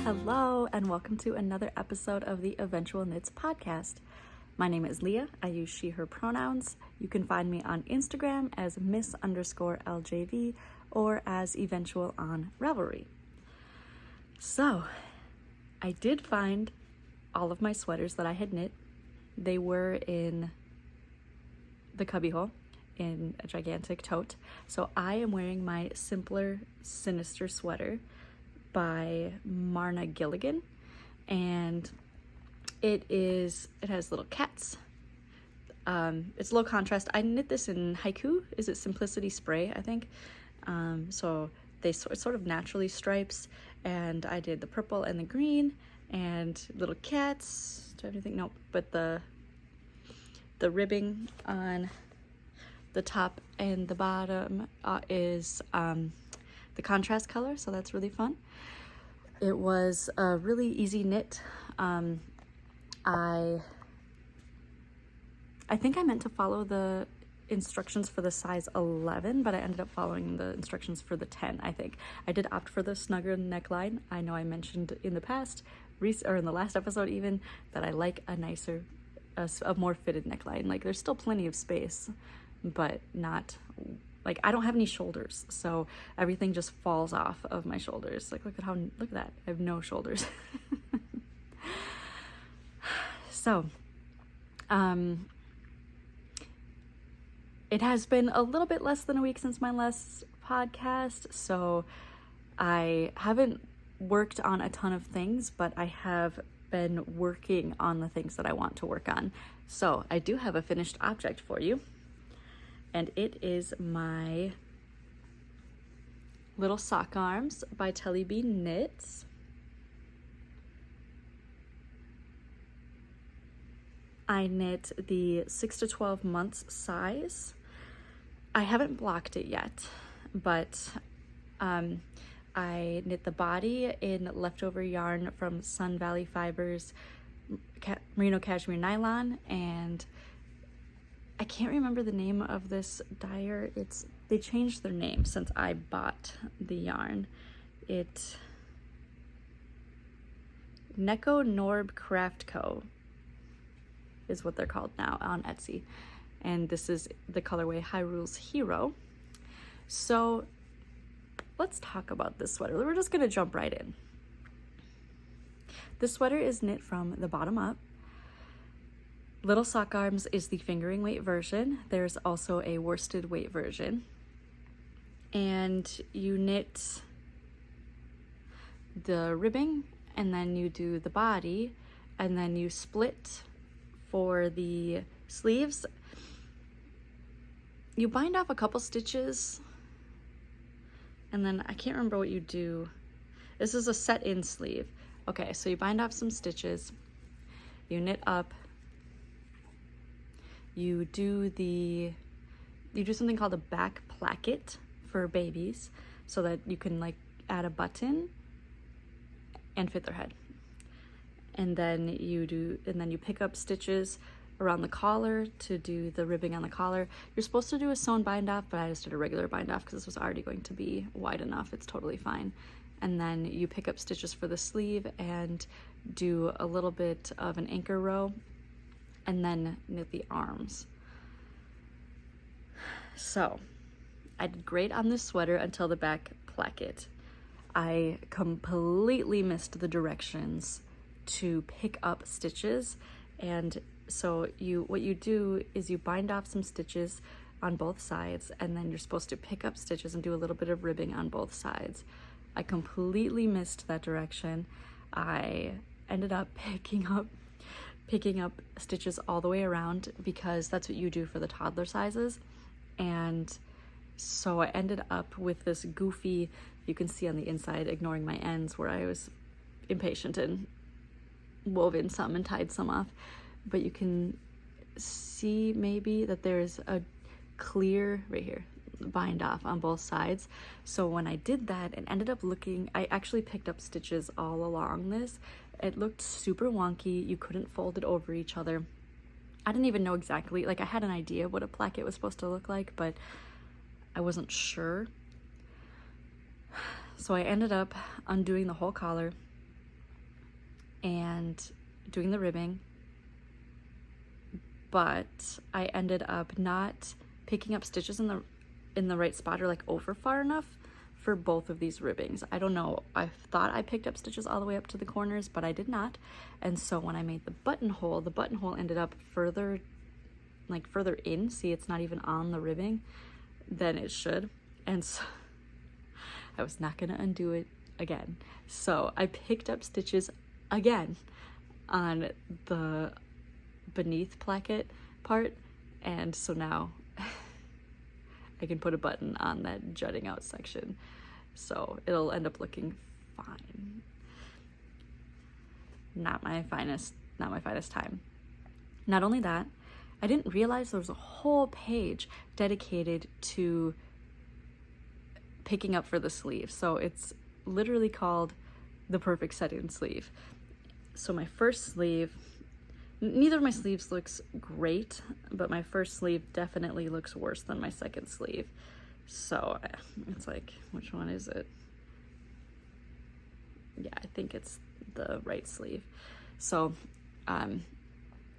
Hello, and welcome to another episode of the Eventual Knits podcast. My name is Leah. I use she, her pronouns. You can find me on Instagram as miss_LJV or as eventual on Ravelry. So, I did find all of my sweaters that I had knit. They were in the cubbyhole in a gigantic tote. So I am wearing my Simpler Sinister sweater by Marna Gilligan, and it has little cats. It's low contrast. I knit this in haiku. Is it Simplicity Spray, I think? So they sort of naturally stripes, and I did the purple and the green and little cats. Do I have anything? Nope. But the ribbing on the top and the bottom is the contrast color, so that's really fun. It was a really easy knit. I think I meant to follow the instructions for the size 11, but I ended up following the instructions for the 10, I think. I did opt for the snugger neckline. I know I mentioned in the past, or in the last episode even, that I like a nicer, a more fitted neckline. Like, there's still plenty of space, but not, like, I don't have any shoulders, so everything just falls off of my shoulders. Like, look at that. I have no shoulders. So, it has been a little bit less than a week since my last podcast, so I haven't worked on a ton of things, but I have been working on the things that I want to work on. So I do have a finished object for you, and it is my little sock arms by Telly B Knits. I knit the 6 to 12 months size. I haven't blocked it yet, but I knit the body in leftover yarn from Sun Valley Fibers Merino Cashmere Nylon, and I can't remember the name of this dyer. They changed their name since I bought the yarn. Neko Norb Craft Co. is what they're called now on Etsy. And this is the colorway Hyrule's Hero. So let's talk about this sweater. We're just gonna jump right in. This sweater is knit from the bottom up. Little sock arms is the fingering weight version. There's also a worsted weight version. And you knit the ribbing, and then you do the body, and then you split for the sleeves. You bind off a couple stitches, and then I can't remember what you do. This is a set-in sleeve. Okay, so you bind off some stitches, you knit up, you do something called a back placket for babies, so that you can like add a button and fit their head. And then you pick up stitches around the collar to do the ribbing on the collar. You're supposed to do a sewn bind off, but I just did a regular bind off because this was already going to be wide enough. It's totally fine. And then you pick up stitches for the sleeve and do a little bit of an anchor row, and then knit the arms. So I did great on this sweater until the back placket. I completely missed the directions to pick up stitches, and so what you do is you bind off some stitches on both sides, and then you're supposed to pick up stitches and do a little bit of ribbing on both sides. I completely missed that direction. I ended up picking up stitches all the way around because that's what you do for the toddler sizes, and so I ended up with this goofy, you can see on the inside, ignoring my ends, where I was impatient and wove in some and tied some off, but you can see maybe that there's a clear right here bind off on both sides. So when I did that, it ended up looking, I actually picked up stitches all along this. It looked super wonky. You couldn't fold it over each other. I didn't even know exactly, like I had an idea what a placket was supposed to look like, but I wasn't sure. So I ended up undoing the whole collar, and doing the ribbing, but I ended up not picking up stitches in the right spot, or like over far enough for both of these ribbings. I don't know, I thought I picked up stitches all the way up to the corners, but I did not. And so when I made the buttonhole ended up further in. See, it's not even on the ribbing than it should. And so I was not gonna undo it again. So I picked up stitches again on the beneath placket part, and so now I can put a button on that jutting out section, so it'll end up looking fine. Not my finest time. Not only that, I didn't realize there was a whole page dedicated to picking up for the sleeve. So it's literally called the perfect set-in sleeve. So my first sleeve, neither of my sleeves looks great, but my first sleeve definitely looks worse than my second sleeve. So it's like, which one is it? Yeah, I think it's the right sleeve. So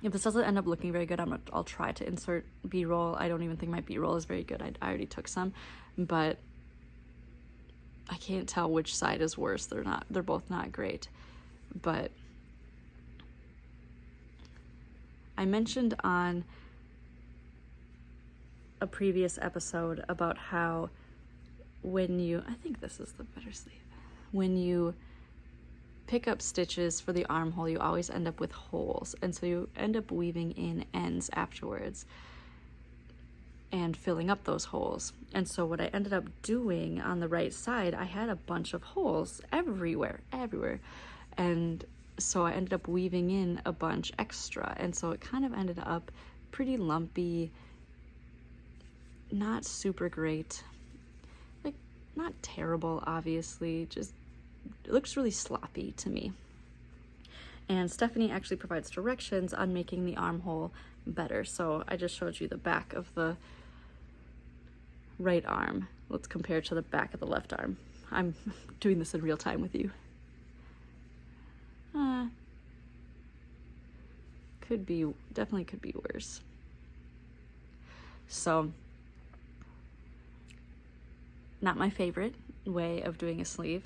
if this doesn't end up looking very good, I'll try to insert B-roll. I don't even think my B-roll is very good. I already took some, but I can't tell which side is worse. They're both not great. But I mentioned on a previous episode about how I think this is the better sleeve. When you pick up stitches for the armhole, you always end up with holes, and so you end up weaving in ends afterwards and filling up those holes. And so what I ended up doing on the right side, I had a bunch of holes everywhere, and so I ended up weaving in a bunch extra, and so it kind of ended up pretty lumpy, not super great, like not terrible, obviously, just it looks really sloppy to me. And Stephanie actually provides directions on making the armhole better. So I just showed you the back of the right arm. Let's compare to the back of the left arm. I'm doing this in real time with you. Definitely could be worse. So, not my favorite way of doing a sleeve.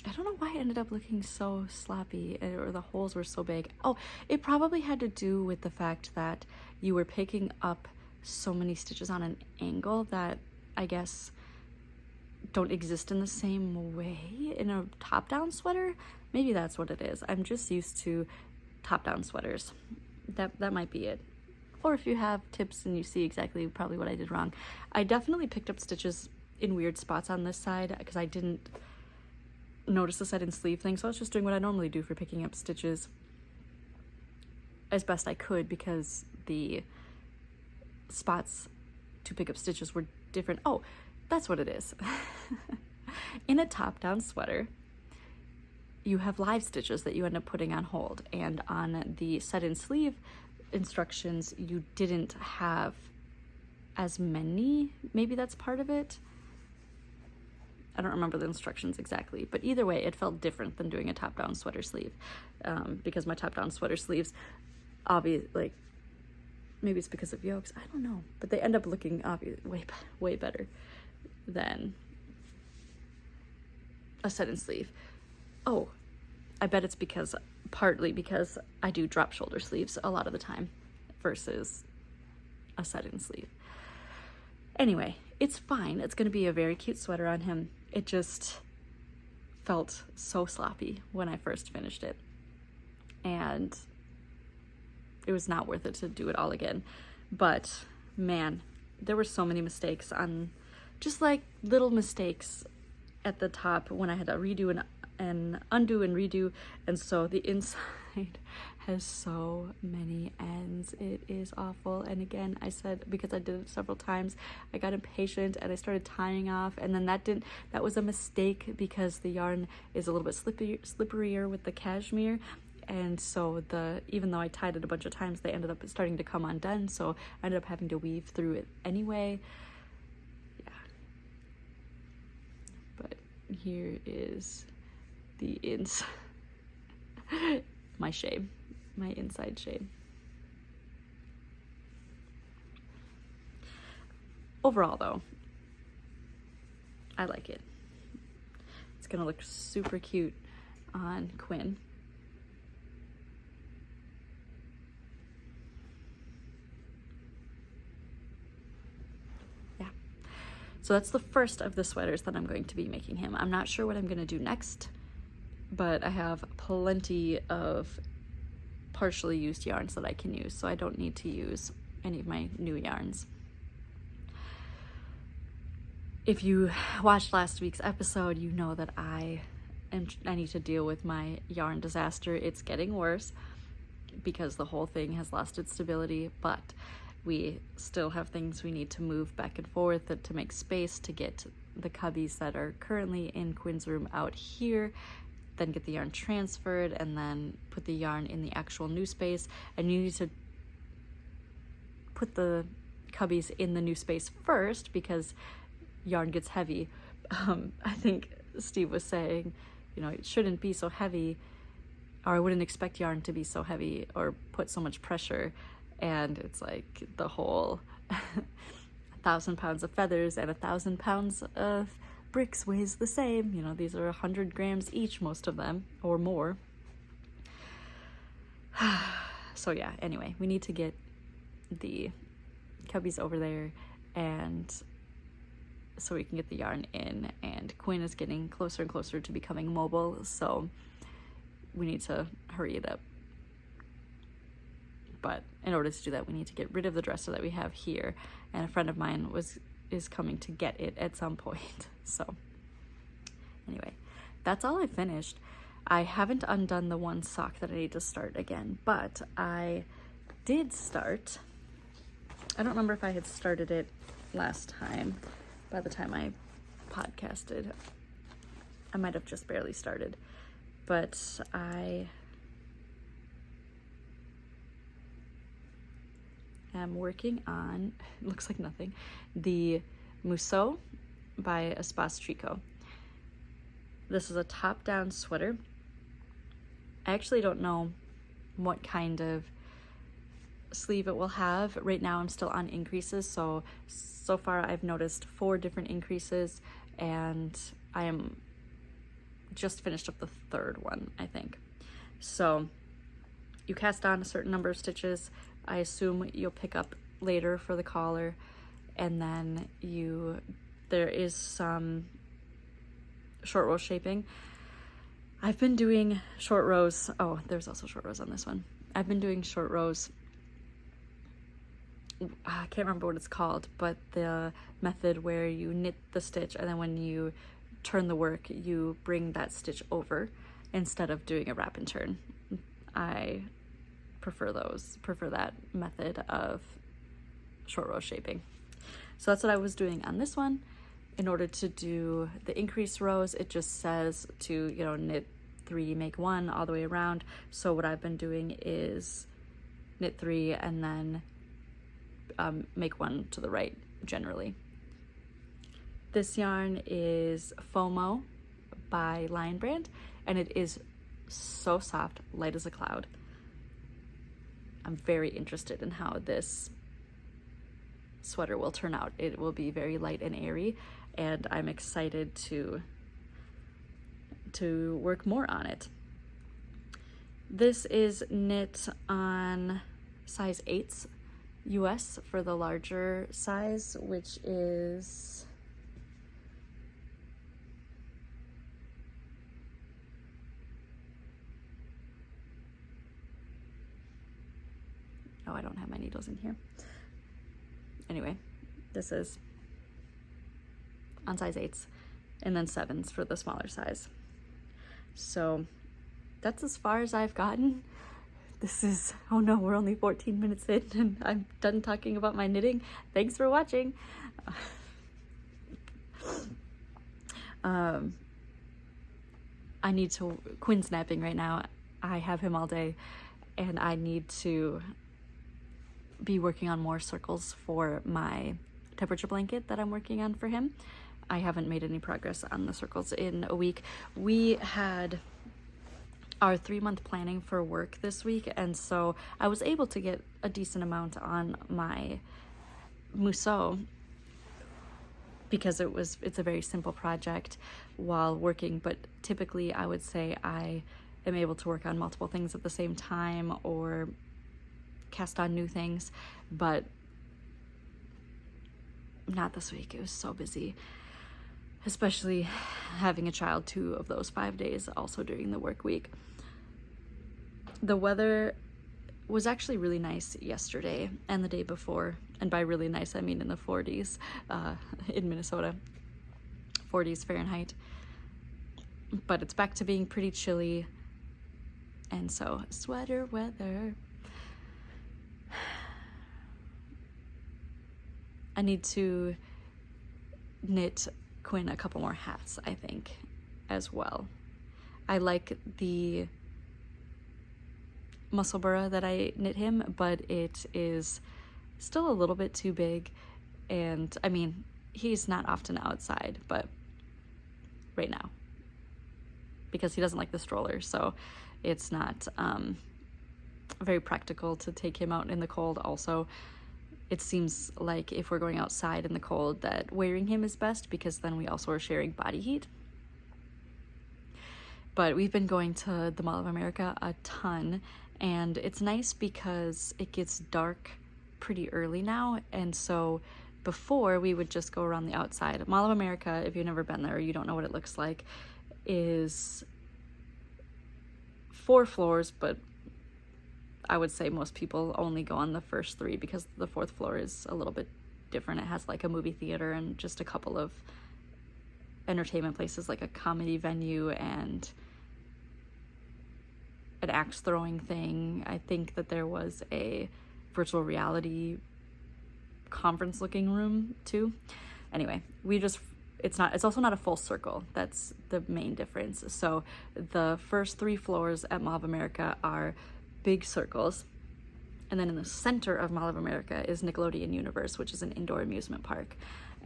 I don't know why it ended up looking so sloppy, or the holes were so big. Oh, it probably had to do with the fact that you were picking up so many stitches on an angle that I guess don't exist in the same way in a top-down sweater. Maybe that's what it is. I'm just used to top-down sweaters. That might be it. Or if you have tips and you see exactly probably what I did wrong. I definitely picked up stitches in weird spots on this side because I didn't notice the set-in sleeve thing, so I was just doing what I normally do for picking up stitches as best I could, because the spots to pick up stitches were different. Oh, that's what it is. In a top-down sweater, you have live stitches that you end up putting on hold, and on the set-in sleeve instructions you didn't have as many. Maybe that's part of it. I don't remember the instructions exactly, but either way, it felt different than doing a top-down sweater sleeve, because my top-down sweater sleeves, obviously, maybe it's because of yokes, I don't know, but they end up looking way better than a set-in sleeve. Oh, I bet it's partly because I do drop shoulder sleeves a lot of the time versus a set-in sleeve. Anyway, it's fine. It's going to be a very cute sweater on him. It just felt so sloppy when I first finished it, and it was not worth it to do it all again. But man, there were so many mistakes, just like little mistakes at the top when I had to redo and undo and redo, and so the inside has so many ends. It is awful. And again, I said, because I did it several times, I got impatient and I started tying off, and then that was a mistake because the yarn is a little bit slipperier with the cashmere, and so even though I tied it a bunch of times, they ended up starting to come undone, so I ended up having to weave through it anyway. Yeah, but here is the inside. my shade, my inside shade. Overall though, I like it. It's gonna look super cute on Quinn. Yeah. So that's the first of the sweaters that I'm going to be making him. I'm not sure what I'm gonna do next, but I have plenty of partially used yarns that I can use, so I don't need to use any of my new yarns. If you watched last week's episode, you know that I need to deal with my yarn disaster. It's getting worse because the whole thing has lost its stability, but we still have things we need to move back and forth to make space to get the cubbies that are currently in Quinn's room out here, then get the yarn transferred, and then put the yarn in the actual new space. And you need to put the cubbies in the new space first because yarn gets heavy. I think Steve was saying, you know, it shouldn't be so heavy, or I wouldn't expect yarn to be so heavy or put so much pressure. And it's like the whole 1,000 pounds of feathers and 1,000 pounds of bricks weighs the same. You know, these are 100 grams each, most of them, or more. So yeah, anyway, we need to get the cubbies over there, and so we can get the yarn in, and Quinn is getting closer and closer to becoming mobile, so we need to hurry it up. But in order to do that, we need to get rid of the dresser that we have here, and a friend of mine is coming to get it at some point. So anyway, that's all I finished. I haven't undone the one sock that I need to start again, but I did start. I don't remember if I had started it last time. By the time I podcasted, I might have just barely started, but I am working on, it looks like nothing, the Mousseau by Espace Tricot. This is a top-down sweater. I actually don't know what kind of sleeve it will have. Right now I'm still on increases, so far I've noticed 4 different increases, and I am just finished up the 3rd one, I think. So you cast on a certain number of stitches. I assume you'll pick up later for the collar, and then there is some short row shaping. I've been doing short rows. Oh, there's also short rows on this one. I've been doing short rows. I can't remember what it's called, but the method where you knit the stitch, and then when you turn the work, you bring that stitch over instead of doing a wrap and turn. I prefer that method of short row shaping. So that's what I was doing on this one. In order to do the increase rows, it just says to, you know, knit 3, make 1 all the way around. So what I've been doing is knit 3 and then make 1 to the right generally. This yarn is FOMO by Lion Brand, and it is so soft, light as a cloud. I'm very interested in how this sweater will turn out. It will be very light and airy, and I'm excited to work more on it. This is knit on size 8s US for the larger size, which is I don't have my needles in here. Anyway, this is on size 8s, and then 7s for the smaller size. So that's as far as I've gotten. This is, oh no, we're only 14 minutes in and I'm done talking about my knitting. Thanks for watching. Quinn's napping right now. I have him all day, and I need to be working on more circles for my temperature blanket that I'm working on for him. I haven't made any progress on the circles in a week. We had our 3-month planning for work this week, and so I was able to get a decent amount on my mousseau because it's a very simple project while working, but typically I would say I am able to work on multiple things at the same time or cast on new things, but not this week. It was so busy, especially having a child 2 of those 5 days also during the work week. The weather was actually really nice yesterday and the day before, and by really nice I mean in the 40s in Minnesota, 40s Fahrenheit, but it's back to being pretty chilly, and so sweater weather. I need to knit Quinn a couple more hats, I think, as well. I like the musselburgh that I knit him, but it is still a little bit too big, and I mean, he's not often outside, but right now, because he doesn't like the stroller, so it's not very practical to take him out in the cold. Also, it seems like if we're going outside in the cold that wearing him is best, because then we also are sharing body heat. But we've been going to the Mall of America a ton, and it's nice because it gets dark pretty early now, and so before we would just go around the outside. Mall of America, if you've never been there or you don't know what it looks like, is 4 floors, but I would say most people only go on the first 3 because the 4th floor is a little bit different. It has like a movie theater and just a couple of entertainment places, like a comedy venue and an axe throwing thing. I think that there was a virtual reality conference looking room too. Anyway, it's also not a full circle. That's the main difference. So the first 3 floors at Mall of America are big circles, and then in the center of Mall of America is Nickelodeon Universe, which is an indoor amusement park,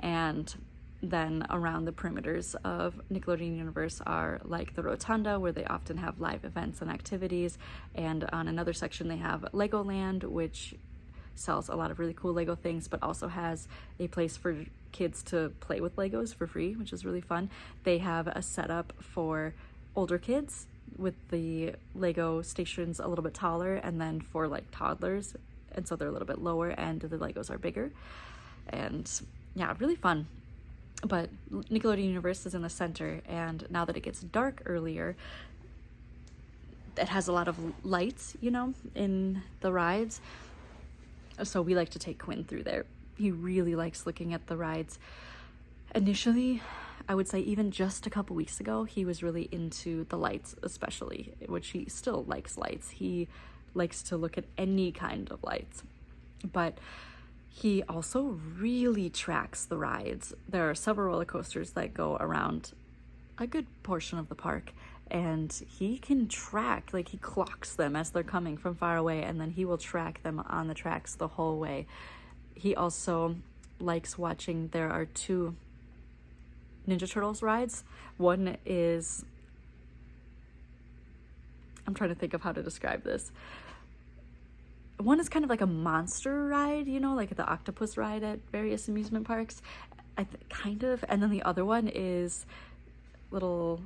and then around the perimeters of Nickelodeon Universe are like the Rotunda, where they often have live events and activities, and on another section they have Legoland, which sells a lot of really cool Lego things, but also has a place for kids to play with Legos for free, which is really fun. They have a setup for older kids with the Lego stations a little bit taller, and then for like toddlers, and so they're a little bit lower and the Legos are bigger, and yeah, really fun. But Nickelodeon Universe is in the center, and now that it gets dark earlier, it has a lot of lights, in the rides, so we like to take Quinn through there. He really likes looking at the rides. Initially, I would say even just a couple weeks ago, he was really into the lights, especially, which he still likes lights. He likes to look at any kind of lights, but he also really tracks the rides. There are several roller coasters that go around a good portion of the park, and he can track, like he clocks them as they're coming from far away, and then he will track them on the tracks the whole way. He also likes watching, there are 2 Ninja Turtles rides. One is, I'm trying to think of how to describe this. One is kind of like a monster ride, like the octopus ride at various amusement parks, kind of. And then the other one is little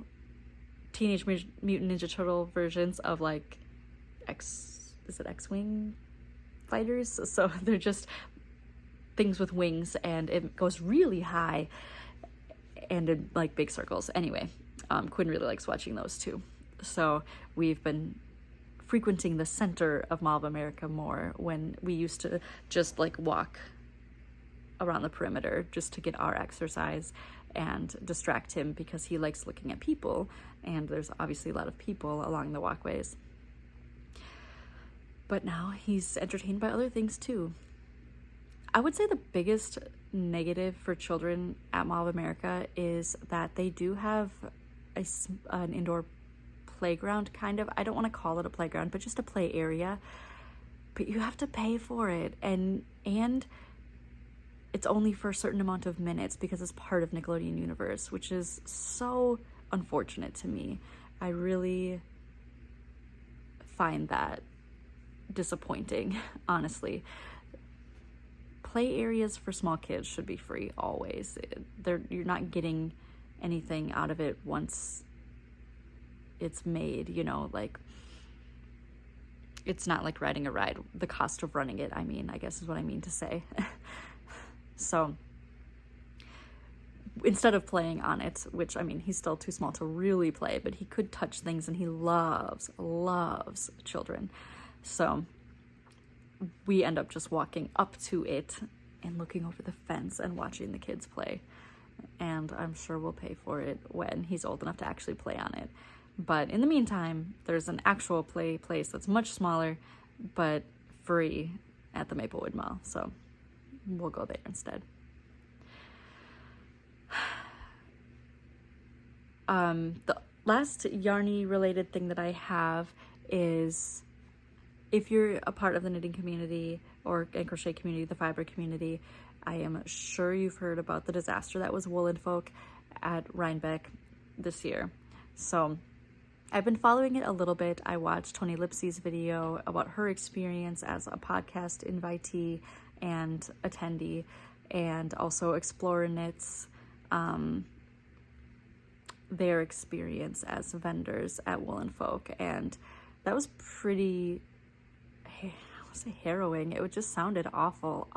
Teenage Mutant Ninja Turtle versions of like X-Wing fighters? So they're just things with wings, and it goes really high and in like big circles. Anyway, Quinn really likes watching those too. So we've been frequenting the center of Mall of America more, when we used to just like walk around the perimeter just to get our exercise and distract him, because he likes looking at people, and there's obviously a lot of people along the walkways. But now he's entertained by other things too. I would say the biggest negative for children at Mall of America is that they do have an indoor playground, kind of. I don't want to call it a playground, but just a play area. But you have to pay for it, and it's only for a certain amount of minutes because it's part of Nickelodeon Universe, which is so unfortunate to me. I really find that disappointing, honestly. Play areas for small kids should be free always. You're not getting anything out of it once it's made, you know, like it's not like riding a ride. The cost of running it, I guess is what I mean to say. So instead of playing on it, which he's still too small to really play, but he could touch things, and he loves children. So we end up just walking up to it and looking over the fence and watching the kids play. And I'm sure we'll pay for it when he's old enough to actually play on it. But in the meantime, there's an actual play place that's much smaller, but free at the Maplewood Mall. So we'll go there instead. The last yarny related thing that I have is, if you're a part of the knitting community and crochet community, the fiber community, I am sure you've heard about the disaster that was Woolen Folk at Rhinebeck this year. So I've been following it a little bit. I watched Tony Lipsey's video about her experience as a podcast invitee and attendee, and also Explorer Knits, their experience as vendors at Woolen Folk. And that was pretty, I would say, harrowing. It just sounded awful,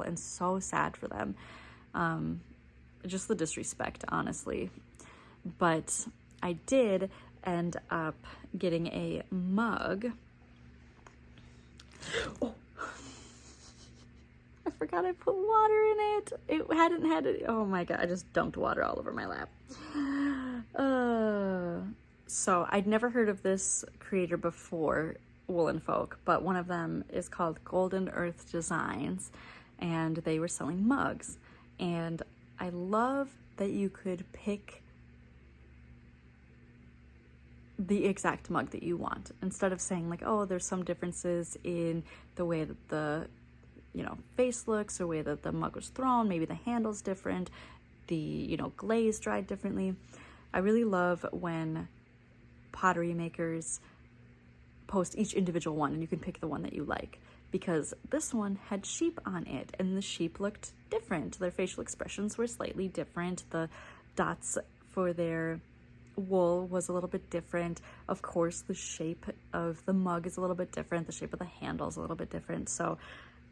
and so sad for them. Just the disrespect, honestly. But I did end up getting a mug. Oh, I forgot I put water in it. It hadn't had it. Oh my God, I just dumped water all over my lap. So I'd never heard of this creator before Woolen Folk, but one of them is called Golden Earth Designs, and they were selling mugs. And I love that you could pick the exact mug that you want, instead of saying like, oh, there's some differences in the way that the face looks, or way that the mug was thrown, maybe the handle's different, the glaze dried differently. I really love when pottery makers post each individual one and you can pick the one that you like, because this one had sheep on it, and the sheep looked different. Their facial expressions were slightly different. The dots for their wool was a little bit different. Of course, the shape of the mug is a little bit different. The shape of the handle is a little bit different. So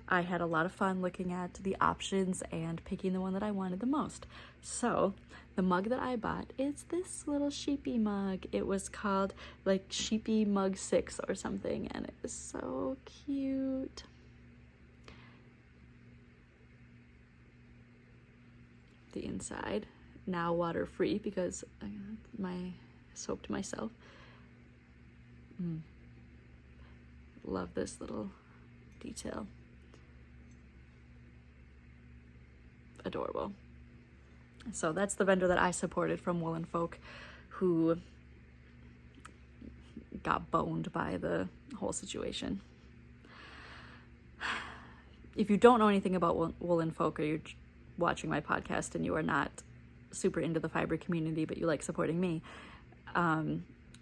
I had a lot of fun looking at the options and picking the one that I wanted the most. So the mug that I bought is this little sheepy mug. It was called like Sheepy Mug 6 or something, and it was so cute. The inside, now water free because I soaked myself. Love this little detail. Adorable. So that's the vendor that I supported from Woolen Folk, who got boned by the whole situation. If you don't know anything about Woolen Folk, or you're watching my podcast and you are not super into the fiber community but you like supporting me,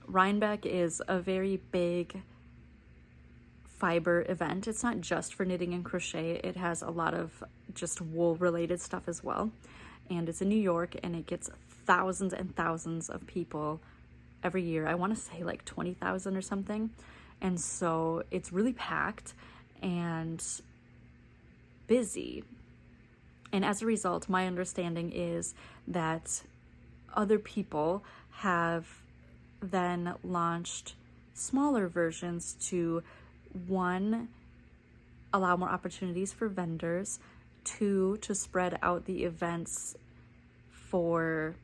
Rhinebeck is a very big fiber event. It's not just for knitting and crochet. It has a lot of just wool related stuff as well. And it's in New York, and it gets thousands and thousands of people every year. I want to say like 20,000 or something. And so it's really packed and busy. And as a result, my understanding is that other people have then launched smaller versions to, one, allow more opportunities for vendors, two, to spread out the events for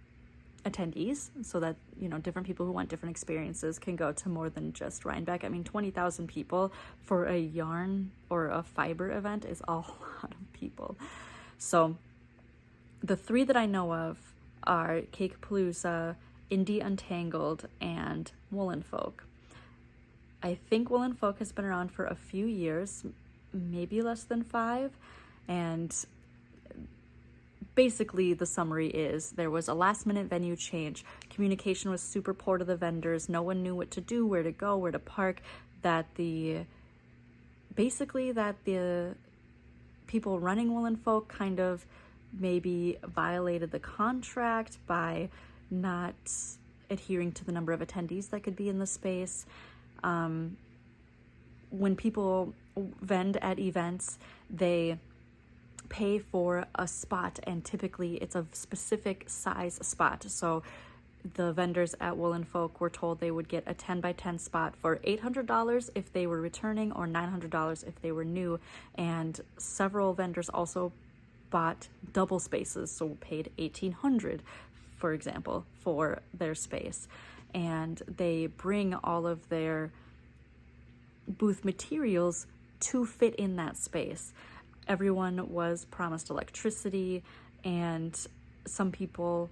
attendees so that, different people who want different experiences can go to more than just Rhinebeck. 20,000 people for a yarn or a fiber event is a lot of people. So the three that I know of are Cakepalooza, Indie Untangled, and Woolen Folk. I think Woolen Folk has been around for a few years, maybe less than 5. And basically the summary is there was a last minute venue change. Communication was super poor to the vendors. No one knew what to do, where to go, where to park. that basically that the people running Woolen Folk kind of maybe violated the contract by not adhering to the number of attendees that could be in the space. When people vend at events, they pay for a spot, and typically it's a specific size spot. So the vendors at Woolen Folk were told they would get a 10 by 10 spot for $800 if they were returning, or $900 if they were new. And several vendors also bought double spaces, so paid $1,800, for example, for their space. And they bring all of their booth materials to fit in that space. Everyone was promised electricity, and some people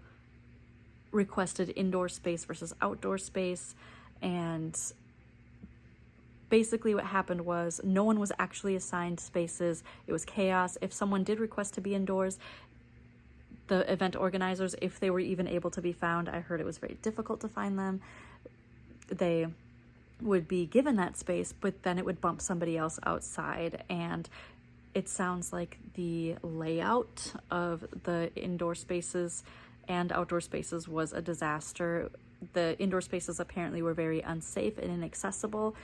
requested indoor space versus outdoor space. And basically what happened was no one was actually assigned spaces. It was chaos. If someone did request to be indoors, the event organizers, if they were even able to be found, I heard it was very difficult to find them, they would be given that space, but then it would bump somebody else outside. And it sounds like the layout of the indoor spaces and outdoor spaces was a disaster. The indoor spaces apparently were very unsafe and inaccessible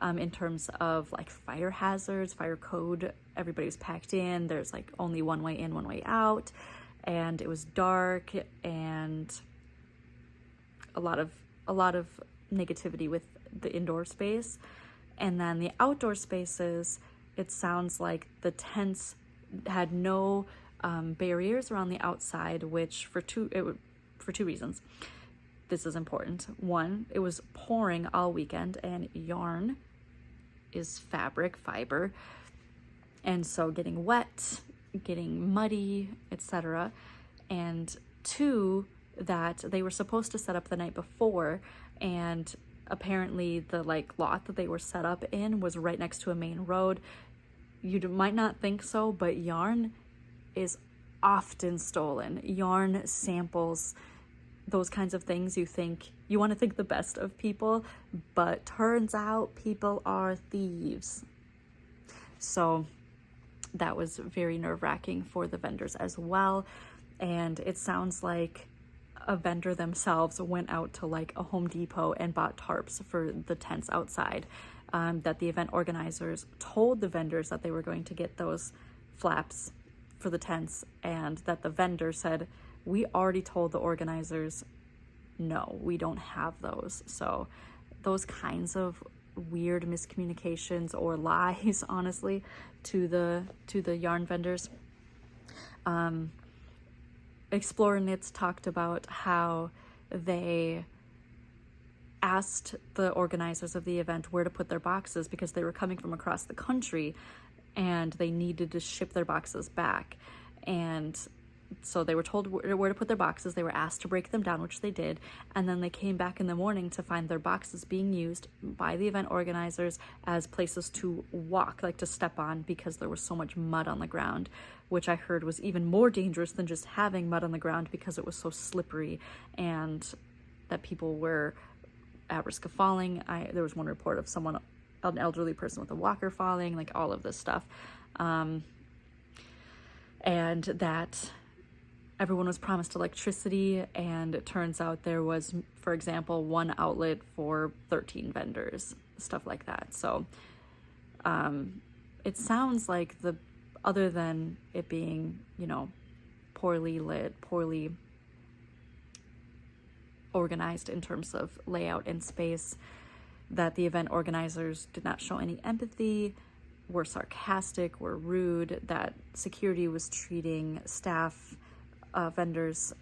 in terms of like fire hazards, fire code. Everybody was packed in. There's like only one way in, one way out. And it was dark, and a lot of negativity with the indoor space. And then the outdoor spaces, it sounds like the tents had no barriers around the outside, which for two reasons. This is important. One, it was pouring all weekend, and yarn is fiber, and so getting wet, getting muddy, etc. And two, that they were supposed to set up the night before, and apparently the lot that they were set up in was right next to a main road. You might not think so, but yarn is often stolen. Yarn samples, those kinds of things, you want to think the best of people, but turns out people are thieves. So that was very nerve-wracking for the vendors as well. And it sounds like a vendor themselves went out to like a Home Depot and bought tarps for the tents outside, that the event organizers told the vendors that they were going to get those flaps for the tents, and that the vendor said, we already told the organizers, no, we don't have those. So those kinds of weird miscommunications or lies, honestly, to the yarn vendors. Explore Knits talked about how they asked the organizers of the event where to put their boxes because they were coming from across the country and they needed to ship their boxes back. And so they were told where to put their boxes. They were asked to break them down, which they did. And then they came back in the morning to find their boxes being used by the event organizers as places to walk, like to step on, because there was so much mud on the ground, which I heard was even more dangerous than just having mud on the ground because it was so slippery and that people were at risk of falling. There was one report of an elderly person with a walker falling, like all of this stuff. And that everyone was promised electricity, and it turns out there was, for example, one outlet for 13 vendors, stuff like that. So it sounds like other than it being, poorly lit, poorly organized in terms of layout and space, that the event organizers did not show any empathy, were sarcastic, were rude, that security was treating staff, vendors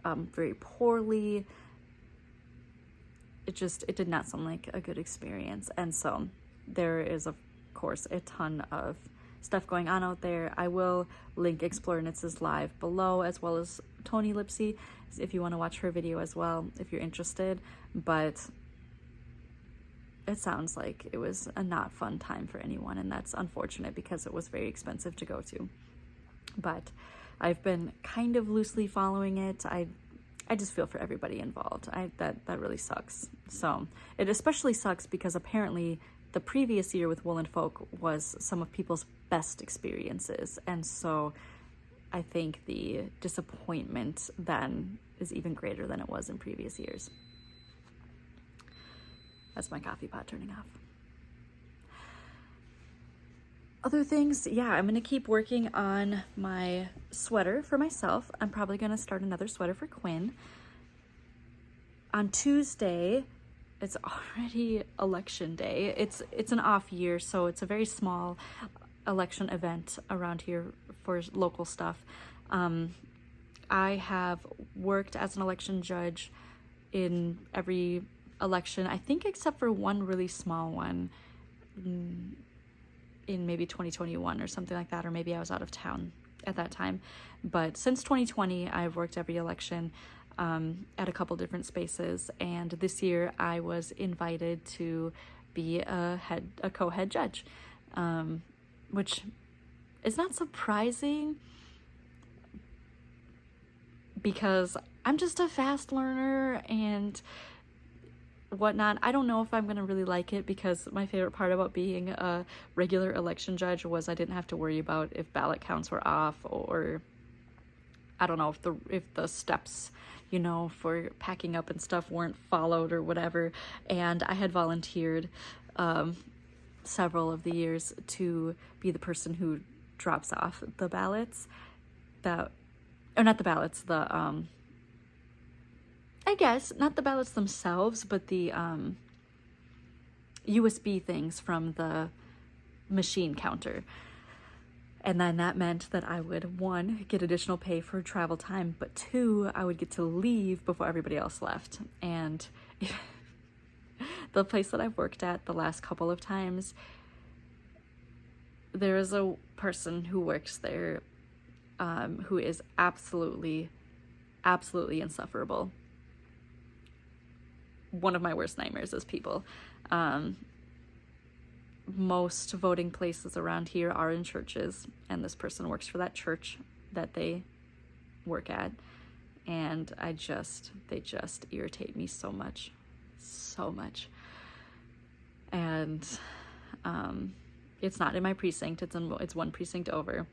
very poorly. It did not sound like a good experience. And so there is, of course, a ton of stuff going on out there. I will link Explore Knits' live below, as well as Tony Lipsy, if you want to watch her video as well, if you're interested. But it sounds like it was a not fun time for anyone, and that's unfortunate because it was very expensive to go to. But I've been kind of loosely following it. I just feel for everybody involved. That really sucks. So it especially sucks because apparently the previous year with Woolen Folk was some of people's best experiences. And so I think the disappointment then is even greater than it was in previous years. That's my coffee pot turning off. Other things, yeah, I'm gonna keep working on my sweater for myself. I'm probably gonna start another sweater for Quinn. On Tuesday, it's already election day. It's an off year, so it's a very small election event around here for local stuff. I have worked as an election judge in every election, I think except for one really small one in maybe 2021 or something like that, or maybe I was out of town at that time. But since 2020, I've worked every election at a couple different spaces, and this year I was invited to be a co-head judge, which is not surprising because I'm just a fast learner and whatnot. I don't know if I'm gonna really like it, because my favorite part about being a regular election judge was I didn't have to worry about if ballot counts were off, or I don't know if the steps, you know, for packing up and stuff weren't followed or whatever. And I had volunteered several of the years to be the person who drops off the ballots, I guess not the ballots themselves, but the USB things from the machine counter. And then that meant that I would, 1, get additional pay for travel time, but 2, I would get to leave before everybody else left. And the place that I've worked at the last couple of times, there is a person who works there who is absolutely insufferable. One of my worst nightmares is people. Most voting places around here are in churches, and this person works for that church that they work at, and they just irritate me so much. And it's not in my precinct, it's one precinct over,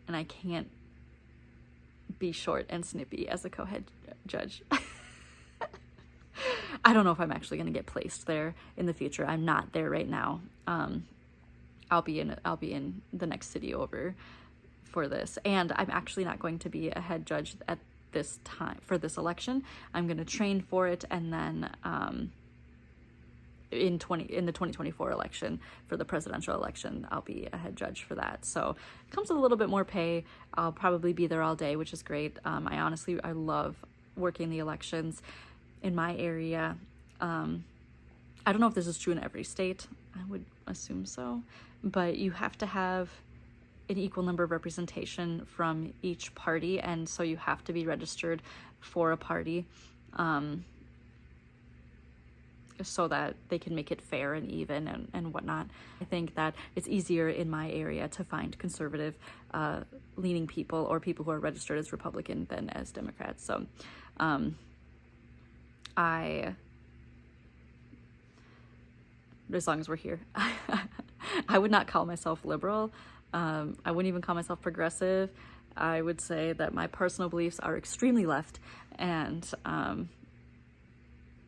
and I can't be short and snippy as a co-head judge. I don't know if I'm actually going to get placed there in the future. I'm not there right now. I'll be in the next city over for this, and I'm actually not going to be a head judge at this time for this election. I'm going to train for it, and then in the 2024 election, for the presidential election, I'll be a head judge for that. So it comes with a little bit more pay. I'll probably be there all day, which is great. I love working the elections in my area. I don't know if this is true in every state. I would assume so, but you have to have an equal number of representation from each party, and so you have to be registered for a party so that they can make it fair and even and whatnot. I think that it's easier in my area to find conservative leaning people, or people who are registered as Republican, than as Democrats. So as long as we're here, I would not call myself liberal. I wouldn't even call myself progressive. I would say that my personal beliefs are extremely left, and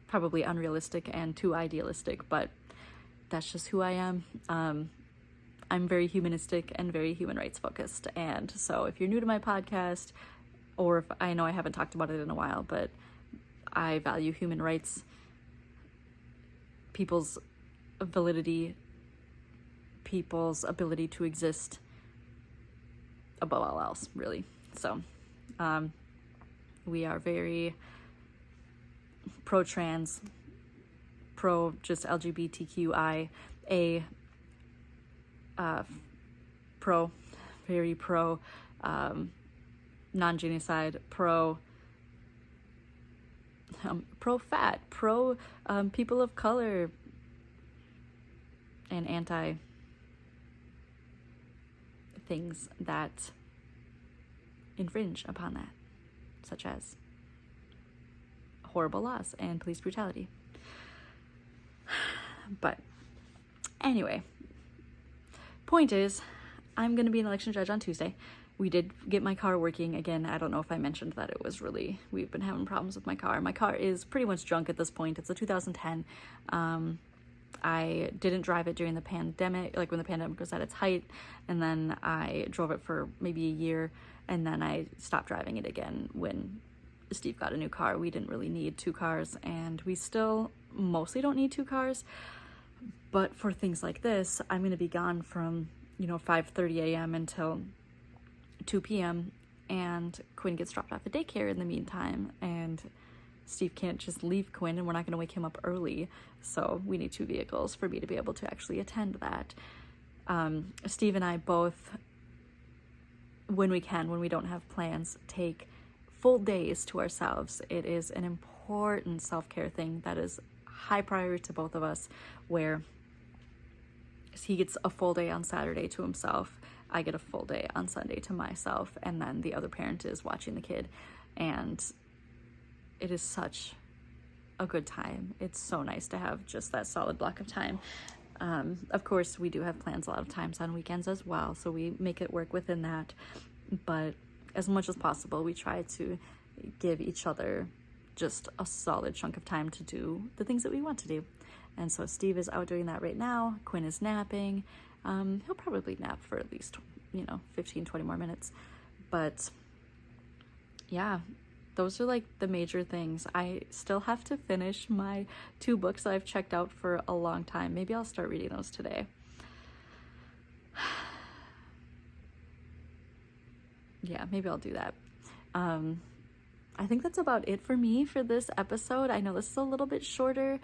probably unrealistic and too idealistic, but that's just who I am. I'm very humanistic and very human rights focused. And so if you're new to my podcast, or if I know I haven't talked about it in a while, but I value human rights, people's validity, people's ability to exist above all else, really. So we are very pro-trans, pro just LGBTQIA, very pro non-genocide, pro-fat, pro people of color, and anti things that infringe upon that, such as horrible laws and police brutality. But anyway, point is, I'm going to be an election judge on Tuesday. We did get my car working again. I don't know if I mentioned that it was really, we've been having problems with my car. My car is pretty much junk at this point. It's a 2010. I didn't drive it during the pandemic, like when the pandemic was at its height, and then I drove it for maybe a year, and then I stopped driving it again when Steve got a new car. We didn't really need 2 cars, and we still mostly don't need 2 cars, but for things like this, I'm going to be gone from, 5:30 a.m. until 2 p.m., and Quinn gets dropped off at daycare in the meantime, and Steve can't just leave Quinn, and we're not going to wake him up early, so we need 2 vehicles for me to be able to actually attend that. Steve and I both, when we don't have plans, take full days to ourselves. It is an important self-care thing that is high priority to both of us, where he gets a full day on Saturday to himself, I get a full day on Sunday to myself, and then the other parent is watching the kid, and it is such a good time. It's so nice to have just that solid block of time. Of course, we do have plans a lot of times on weekends as well, so we make it work within that, but as much as possible, we try to give each other just a solid chunk of time to do the things that we want to do. And so Steve is out doing that right now. Quinn is napping. He'll probably nap for at least, 15, 20 more minutes. But yeah, those are like the major things. I still have to finish my 2 books that I've checked out for a long time. Maybe I'll start reading those today. Yeah, maybe I'll do that. I think that's about it for me for this episode. I know this is a little bit shorter,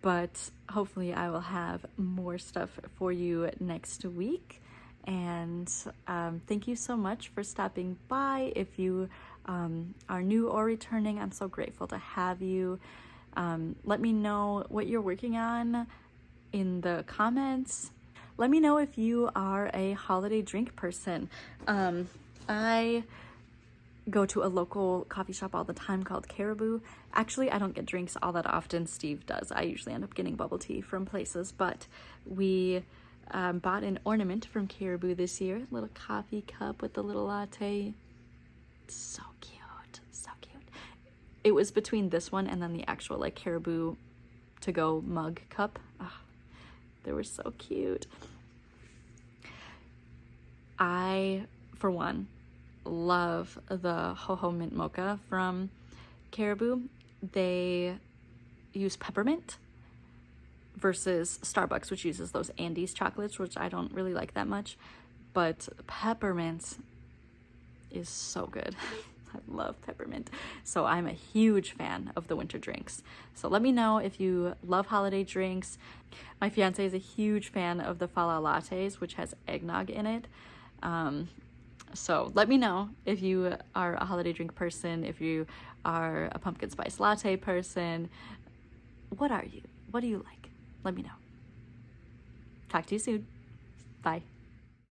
but hopefully I will have more stuff for you next week. And thank you so much for stopping by. If you are new or returning, I'm so grateful to have you. Let me know what you're working on in the comments. Let me know if you are a holiday drink person. I go to a local coffee shop all the time called Caribou. Actually, I don't get drinks all that often. Steve does. I usually end up getting bubble tea from places, but we bought an ornament from Caribou this year. Little coffee cup with the little latte. So cute. So cute. It was between this one and then the actual like Caribou to-go mug cup. Oh, they were so cute. I, for one, love the Ho Ho Mint Mocha from Caribou. They use peppermint versus Starbucks, which uses those Andes chocolates, which I don't really like that much, but peppermint is so good. I love peppermint. So I'm a huge fan of the winter drinks. So let me know if you love holiday drinks. My fiance is a huge fan of the Fala lattes, which has eggnog in it. So let me know if you are a holiday drink person, if you are a pumpkin spice latte person. What are you? What do you like? Let me know. Talk to you soon. Bye.